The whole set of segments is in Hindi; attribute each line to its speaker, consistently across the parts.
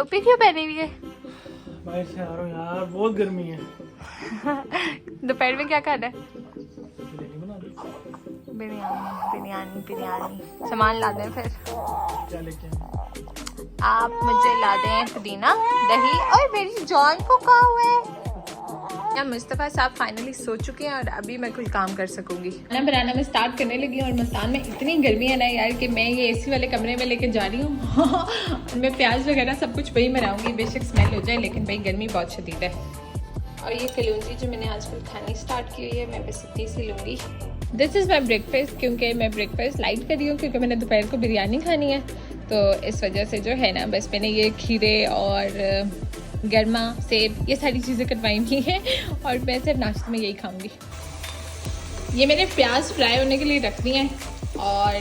Speaker 1: टोपी क्यों पहनी हुई है?
Speaker 2: बाहर से आ रहा हूँ यार, बहुत गर्मी है।
Speaker 1: दोपहर में क्या खाना है?
Speaker 2: बिरयानी बना दो।
Speaker 1: बिरयानी सामान ला दें फिर।
Speaker 2: क्या लेके आए?
Speaker 1: आप मुझे ला दें पुदीना, दही और मेरी जॉन को कहा हुआ है। या मुस्तफ़ा साहब फाइनली सो चुके हैं और अभी मैं कुछ काम कर सकूंगी। खाना बनाना मैं स्टार्ट करने लगी हूँ और मस्तान में इतनी गर्मी है ना यार कि मैं ये एसी वाले कमरे में लेके जा रही हूँ। मैं प्याज वगैरह सब कुछ वही बनाऊंगी, बेशक स्मेल हो जाए, लेकिन भाई गर्मी बहुत शदीद है। और ये कलौंजी जो मैंने आजकल खानी स्टार्ट की हुई है, मैं बस इतनी सी लूँगी। दिस इज़ माई ब्रेकफास्ट, क्योंकि मैं ब्रेकफास्ट लाइट कर रही हूँ क्योंकि मैंने दोपहर को बिरयानी खानी है, तो इस वजह से जो है ना बस मैंने ये खीरे और गर्मा सेब ये सारी चीज़ें कटवाई हुई हैं और मैं सिर्फ नाश्ते में यही खाऊंगी। ये मैंने प्याज फ्राई होने के लिए रख दिए हैं। और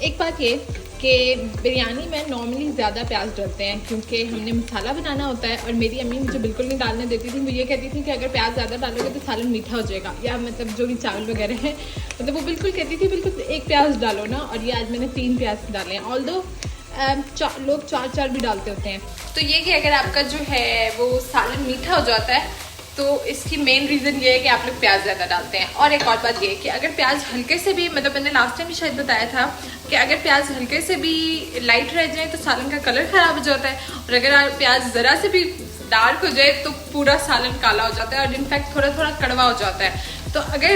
Speaker 1: एक बात ये कि बिरयानी में नॉर्मली ज़्यादा प्याज डालते हैं क्योंकि हमने मसाला बनाना होता है, और मेरी अम्मी मुझे बिल्कुल नहीं डालने देती थी। वो ये कहती थी कि अगर प्याज ज़्यादा डालोगे तो सालन मीठा हो जाएगा, या मतलब जो भी चावल वगैरह है, मतलब वो बिल्कुल कहती थी बिल्कुल एक प्याज डालो ना। और ये आज मैंने 3 प्याज डाले हैं, ऑल्दो लोग 4 भी डालते होते हैं। तो ये कि अगर आपका जो है वो सालन मीठा हो जाता है तो इसकी मेन रीज़न ये है कि आप लोग प्याज ज़्यादा डालते हैं। और एक और बात ये है कि अगर प्याज हल्के से भी, मतलब मैंने लास्ट टाइम भी शायद बताया था कि अगर प्याज हल्के से भी लाइट रह जाए तो सालन का कलर ख़राब हो जाता है, और अगर प्याज ज़रा से भी डार्क हो जाए तो पूरा सालन काला हो जाता है और इनफैक्ट थोड़ा थोड़ा कड़वा हो जाता है। तो अगर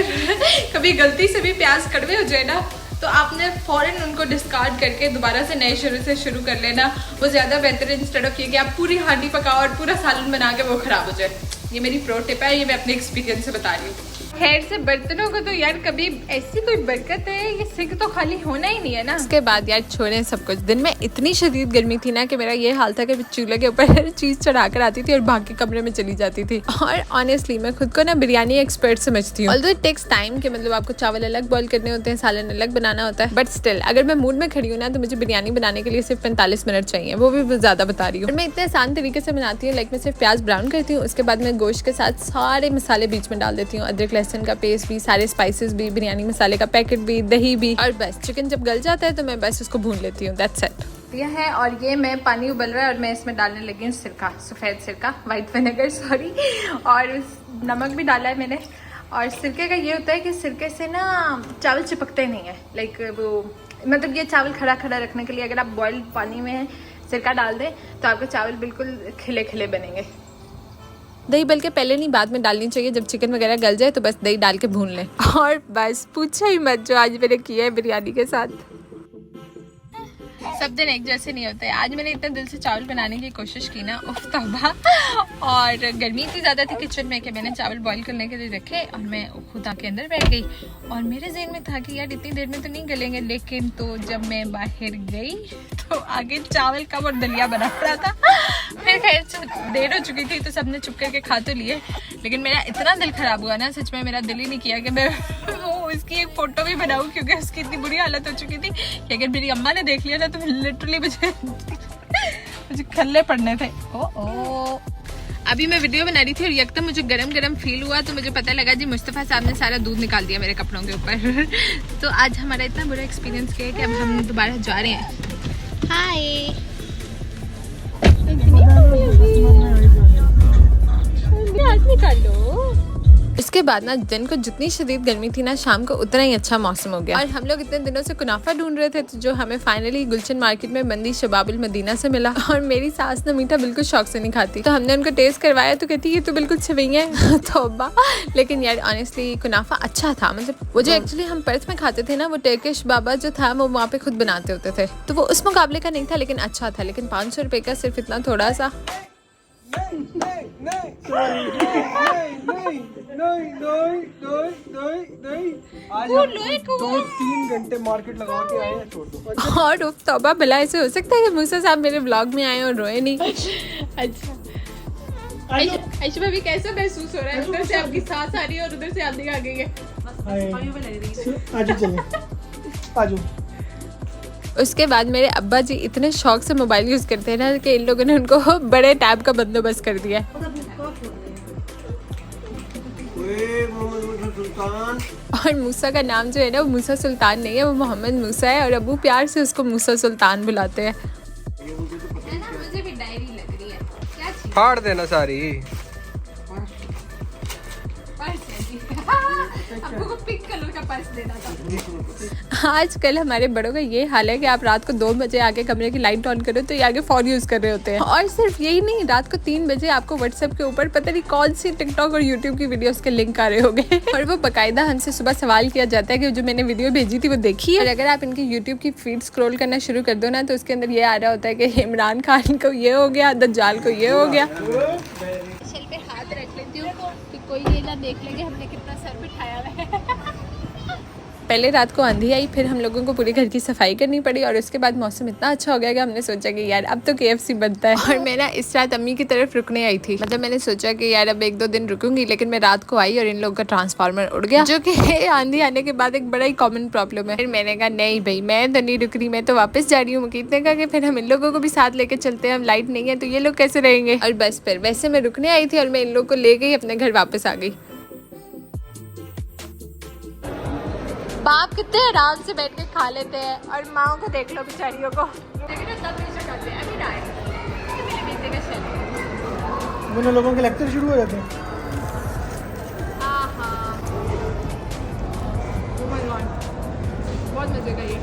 Speaker 1: कभी गलती से भी प्याज कड़वे हो जाए ना तो आपने फ़ौरन उनको डिस्कार्ड करके दोबारा से नए शुरू कर लेना। वो ज़्यादा बेहतर है इंस्टेड ऑफ ये कि आप पूरी हांडी पकाओ और पूरा सालन बना के वो ख़राब हो जाए। ये मेरी प्रो टिप है, ये मैं अपने एक्सपीरियंस से बता रही हूँ। खैर से बर्तनों को तो यार कभी ऐसी कोई बरकत है, ये सिंक तो खाली होना ही नहीं है ना। उसके बाद यार छोड़ें सब कुछ, दिन में इतनी शदीद गर्मी थी ना कि मेरा ये हाल था कि मैं चूल्हे के ऊपर चीज़ चढ़ा कर आती थी और बाकी कमरे में चली जाती थी। और ऑनेस्टली मैं खुद को ना बिरयानी एक्सपर्ट समझती हूँ। ऑल्दो इट टेक्स टाइम कि मतलब आपको चावल अलग बॉईल करने होते हैं, सालन अलग बनाना होता है, बट स्टिल अगर मैं मूड में खड़ी हूँ ना तो मुझे बिरयानी बनाने के लिए सिर्फ 45 मिनट चाहिए, वो भी ज़्यादा बता रही हूँ। मैं इतने आसान तरीके से बनाती हूँ, लाइक मैं सिर्फ प्याज ब्राउन करती हूँ, उसके बाद मैं गोश्त के साथ सारे मसाले बीच में डाल देती हूँ, अदरक लहसुन का पेस्ट भी, सारे स्पाइसेस भी, बिरयानी मसाले का पैकेट भी, दही भी, और बस चिकन जब गल जाता है तो मैं बस उसको भून लेती हूँ। That's it. यह है, और ये मैं पानी उबल रहा है और मैं इसमें डालने लगी हूँ सिरका, सफ़ेद सिरका, वाइट विनेगर सॉरी, और नमक भी डाला है मैंने। और सिरके का ये होता है कि सिरके से ना चावल चिपकते नहीं है, लाइक वो मतलब ये चावल खड़ा खड़ा रखने के लिए अगर आप बॉइल्ड पानी में सिरका डाल दें तो आपके चावल बिल्कुल खिले खिले बनेंगे। दही बल्कि पहले नहीं बाद में डालनी चाहिए, जब चिकन वगैरह गल जाए तो बस दही डाल के भून लें। और बस पूछो ही मत जो आज मैंने किया है बिरयानी के साथ। सब दिन एक जैसे नहीं होते। आज मैंने इतने दिल से चावल बनाने की कोशिश की ना, उफ तौबा। और गर्मी इतनी ज़्यादा थी किचन में कि मैंने चावल बॉईल करने के लिए रखे और मैं खुद आके अंदर बैठ गई और मेरे जहन में था कि यार इतनी देर में तो नहीं गलेंगे, लेकिन तो जब मैं बाहर गई तो आगे चावल का और दलिया बना पड़ा था। फिर खैर देर हो चुकी थी तो सबने चुप करके खा तो लिए, लेकिन मेरा इतना दिल ख़राब हुआ ना, सच में मेरा दिल ही नहीं किया कि मैं वो इसकी एक फ़ोटो भी बनाऊँ, क्योंकि उसकी इतनी बुरी हालत हो चुकी थी कि अगर मेरी अम्मा ने देख लिया ना तो लिटरली मुझे खल्ले पड़ने थे। ओ अभी मैं वीडियो बना रही थी और एकदम मुझे गरम गरम फील हुआ तो मुझे पता लगा जी मुस्तफ़ा साहब ने सारा दूध निकाल दिया मेरे कपड़ों के ऊपर। तो आज हमारा इतना बुरा एक्सपीरियंस किया है कि अब हम दोबारा जा रहे हैं। हाय हाथ निकाल लो। इसके बाद ना दिन को जितनी शदीद गर्मी थी ना, शाम को उतना ही अच्छा मौसम हो गया। और हम लोग इतने दिनों से कुनाफा ढूंढ रहे थे तो जो हमें फाइनली गुलशन मार्केट में मंदी शबाबुल मदीना से मिला। और मेरी सास ना मीठा बिल्कुल शौक से नहीं खाती, तो हमने उनको टेस्ट करवाया तो कहती ये तो बिल्कुल छवई है। तौबा। लेकिन यार ऑनेस्टली कुनाफा अच्छा था, मतलब वो जो एक्चुअली हम पर्थ में खाते थे ना, वो टर्किश बाबा जो था वो वहाँ पे खुद बनाते होते थे, तो वो उस मुकाबले का नहीं था लेकिन अच्छा था। लेकिन 500 रुपये का सिर्फ इतना थोड़ा सा।
Speaker 2: आज 2-3 घंटे मार्केट लगा के आए हैं, छोड़ दो।
Speaker 1: और उफ तौबा, भला ऐसे हो सकता है कि मूसा साहब मेरे व्लॉग में आए और रोए नहीं? अच्छा आयशा भाभी कैसा महसूस हो रहा है? उधर से आपकी सांस आ रही है और उधर से आंधी आ गई है।
Speaker 2: आजू
Speaker 1: उसके बाद मेरे अब्बा जी इतने शौक से मोबाइल यूज़ करते हैं ना कि इन लोगों ने उनको बड़े टैब का बंदोबस्त कर दिया। और मूसा का नाम जो है ना वो मूसा सुल्तान नहीं है, वो मोहम्मद मूसा है, और अबू प्यार से उसको मूसा सुल्तान बुलाते हैं। मुझे भी डायरी लग रही है।
Speaker 2: फाड़ देना सारी।
Speaker 1: आपको पिंक कलर का पर्स देना था। आजकल हमारे बड़ों का ये हाल है कि आप रात को 2 बजे आके कमरे की लाइट ऑन करो तो ये आगे फोन यूज कर रहे होते हैं। और सिर्फ यही नहीं, रात को 3 बजे आपको व्हाट्सएप के ऊपर पता नहीं कौन सी टिकटॉक और यूट्यूब की वीडियोस के लिंक आ रहे होंगे और वो बकायदा हमसे सुबह सवाल किया जाता है कि जो मैंने वीडियो भेजी थी वो देखी है। और अगर आप इनकी यूट्यूब की फीड स्क्रॉल करना शुरू कर दो ना तो उसके अंदर ये आ रहा होता है कि इमरान खान को ये हो गया, दज्जाल को ये हो गया। चल पे हाथ रख लेती हूँ कि कोई ये ना देख लेंगे हमने कितना सर बिठाया हुआ है। पहले रात को आंधी आई, फिर हम लोगों को पूरे घर की सफाई करनी पड़ी और उसके बाद मौसम इतना अच्छा हो गया कि हमने सोचा कि यार अब तो KFC बनता है। और मैं ना इस रात अम्मी की तरफ रुकने आई थी, मतलब मैंने सोचा कि यार अब 1-2 दिन रुकूंगी, लेकिन मैं रात को आई और इन लोगों का ट्रांसफार्मर उड़ गया, जो कि आंधी आने के बाद एक बड़ा ही कॉमन प्रॉब्लम है। फिर मैंने कहा नहीं भाई मैं तो नहीं रुक रही, मैं तो वापस जा रही हूँ। मुकीत ने कहा कि फिर हम इन लोगों को भी साथ लेके चलते हैं, हम लाइट नहीं है तो ये लोग कैसे रहेंगे। और बस फिर वैसे मैं रुकने आई थी और मैं इन लोग को ले गई, अपने घर वापस आ गई। बाप कितने आराम से बैठ के खा लेते हैं और माओ को देख लो बेचारियों को।
Speaker 2: दोनों लोगों के लेक्चर शुरू हो जाते हैं।
Speaker 1: बहुत मजे का ये।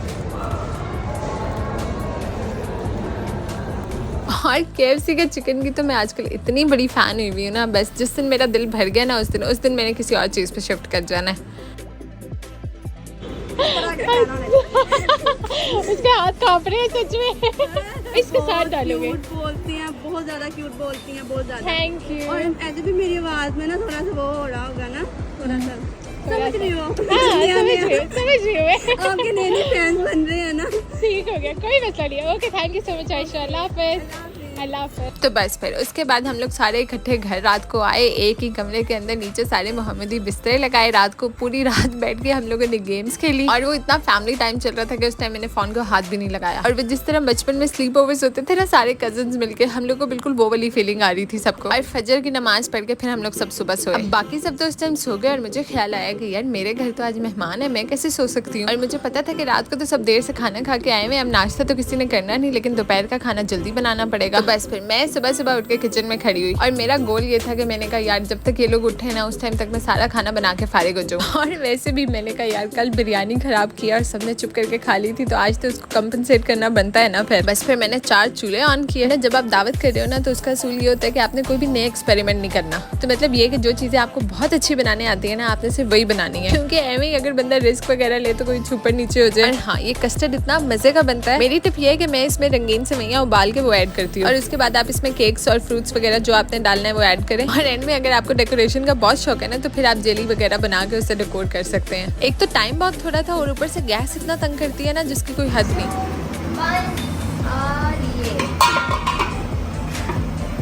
Speaker 1: और KFC के चिकन की तो मैं आजकल इतनी बड़ी फैन हुई हूँ ना, बस जिस दिन मेरा दिल भर गया ना उस दिन मैंने किसी और चीज़ पे शिफ्ट कर जाना है। उसके हाथ कांप रहे हैं सच में। इसके साथ डालोगे।
Speaker 3: क्यूट बोलती हैं, बहुत ज्यादा क्यूट बोलती हैं, बहुत ज्यादा।
Speaker 1: Thank you.
Speaker 3: और ऐसे भी मेरी आवाज में ना थोड़ा सा वो हो रहा होगा ना, थोड़ा सा समझ रही हो?
Speaker 1: समझ रही हूँ।
Speaker 3: आपके नए फैंस बन रहे हैं ना।
Speaker 1: ठीक हो गया, कोई मसला नहीं है। Okay thank you so much Ayesha, Allah हाफिज़। तो बस फिर उसके बाद हम लोग सारे इकट्ठे घर रात को आए, एक ही कमरे के अंदर नीचे सारे मोहम्मदी बिस्तरे लगाए। रात को पूरी रात बैठ के हम लोगों ने गेम्स खेली और वो इतना फैमिली टाइम चल रहा था कि उस टाइम मैंने फोन को हाथ भी नहीं लगाया। और वो जिस तरह बचपन में स्लीप ओवर्स होते थे ना सारे कजन्स मिलके, हम लोग को बिल्कुल वो वाली फीलिंग आ रही थी सबको। और फजर की नमाज पढ़ के फिर हम लोग सब सुबह सोए। बाकी सब तो उस टाइम सो गए और मुझे ख्याल आया कि यार मेरे घर तो आज मेहमान है, मैं कैसे सो सकती हूँ। और मुझे पता था कि रात को तो सब देर से खाना खा के आए हुए, अब नाश्ता तो किसी ने करना नहीं, लेकिन दोपहर का खाना जल्दी बनाना पड़ेगा। बस फिर मैं सुबह उठ के किचन में खड़ी हुई और मेरा गोल ये था कि मैंने कहा यार जब तक ये लोग उठे ना उस टाइम तक मैं सारा खाना बना के फारिग हो जाऊँ। और वैसे भी मैंने कहा यार कल बिरयानी खराब किया और सबने चुप करके खा ली थी, तो आज तो उसको कंपनसेट करना बनता है ना। फिर बस फिर मैंने 4 चूल्हे ऑन किए ना। जब आप दावत कर रहे हो ना तो उसका असूल ये होता है कि आपने कोई भी नए एक्सपेरिमेंट नहीं करना। तो मतलब ये कि जो चीजें आपको बहुत अच्छी बनाने आती है ना आपने सिर्फ वही बनानी है, क्योंकि एवं ही अगर बंदा रिस्क वगैरह ले तो कोई ऊपर नीचे हो जाए। हाँ ये कस्टर्ड इतना मजे का बनता है। मेरी टिप ये है कि मैं इसमें रंगीन सेवइयां उबाल के वो ऐड करती हूँ और उसके बाद आप इसमें केक्स और फ्रूट्स वगैरह जो आपने डालना है वो ऐड करें। और एंड में अगर आपको डेकोरेशन का बहुत शौक है ना तो फिर आप जेली वगैरह बना के उसे डेकोर कर सकते हैं। एक तो टाइम बहुत थोड़ा था और ऊपर से गैस इतना तंग करती है ना जिसकी कोई हद नहीं।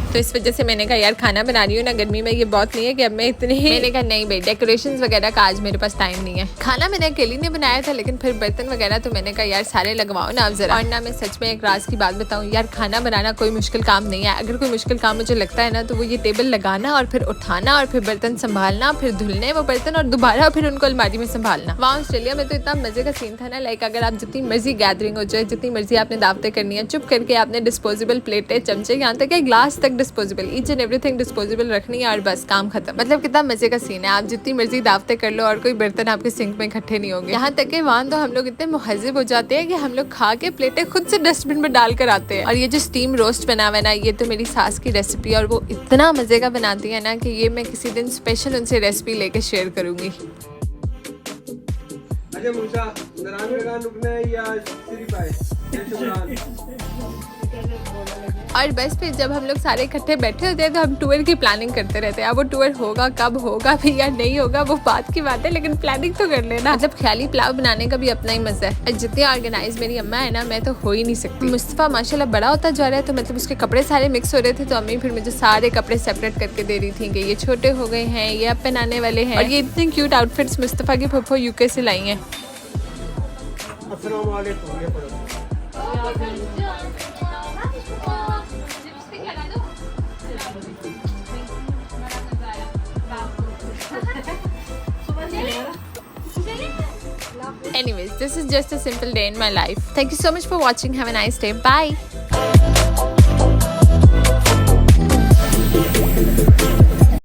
Speaker 1: तो इस वजह से मैंने कहा यार खाना बना रही हूँ ना गर्मी में, ये बहुत नहीं है कि अब मैं इतने मैंने कहा नहीं भाई डेकोरेशंस वगैरह का आज मेरे पास टाइम नहीं है। खाना मैंने अकेली ने बनाया था, लेकिन फिर बर्तन वगैरह तो मैंने कहा यार सारे लगवाओ ना अब जरा। और ना मैं सच में एक राज की बात बताऊँ यार, खाना बनाना कोई मुश्किल काम नहीं है। अगर कोई मुश्किल काम मुझे लगता है ना तो वो ये टेबल लगाना और फिर उठाना और फिर बर्तन संभालना, फिर धुलने वो बर्तन और दोबारा फिर उनको अलमारी में संभालना। वहाँ ऑस्ट्रेलिया में तो इतना मजे का सीन था ना, लाइक अगर आप जितनी मर्जी गैदरिंग हो जाए, जितनी मर्जी आपने दावतें करनी है, चुप करके आपने डिस्पोजेबल प्लेटें, चमचे, यहाँ तक कि ग्लास तक disposable, each and everything disposable रखनी है और बस काम खत्म। मतलब कितना मजे का सीन है। आप जितनी मर्जी दावतें कर लो और कोई बर्तन आपके सिंक में इकट्ठे नहीं होंगे। यहाँ तक कि वहाँ तो हम लोग इतने मुहज़्ज़िब हो जाते हैं कि हम लोग खा के प्लेटें खुद से डस्टबिन में डाल कर आते हैं। और ये जो स्टीम रोस्ट बना हुआ है ना, ये तो मेरी सास की रेसिपी और वो इतना मजे का बनाती है ना कि ये मैं किसी दिन स्पेशल उनसे रेसिपी लेके शेयर करूंगी।
Speaker 2: अच्छा मूसा, दरानी लगान रुकना है या सिर्फ आए?
Speaker 1: और बस फिर जब हम लोग सारे इकट्ठे बैठे होते हैं तो हम टूर की प्लानिंग करते रहते हैं। अब वो टूर होगा कब होगा भी या नहीं होगा वो बात की बात है, लेकिन प्लानिंग तो कर लेना। मतलब ख्याली पुलाव बनाने का भी अपना ही मजा है। जितनी ऑर्गेनाइज मेरी अम्मा है ना, मैं तो हो ही नहीं सकती। मुस्तफा माशाल्लाह बड़ा होता जा रहा है तो मतलब उसके कपड़े सारे मिक्स हो रहे थे, तो अम्मी फिर मुझे सारे कपड़े सेपरेट करके दे रही थी कि ये छोटे हो गए हैं, ये अब पहनाने वाले हैं। और ये इतनी क्यूट आउटफिट्स मुस्तफा की फुफ्फो यूके से लाई हैं।
Speaker 2: अस्सलाम वालेकुम। ये पढ़ो।
Speaker 1: Anyways, this is just a simple day in my life. Thank you so much for watching. Have a nice day. Bye.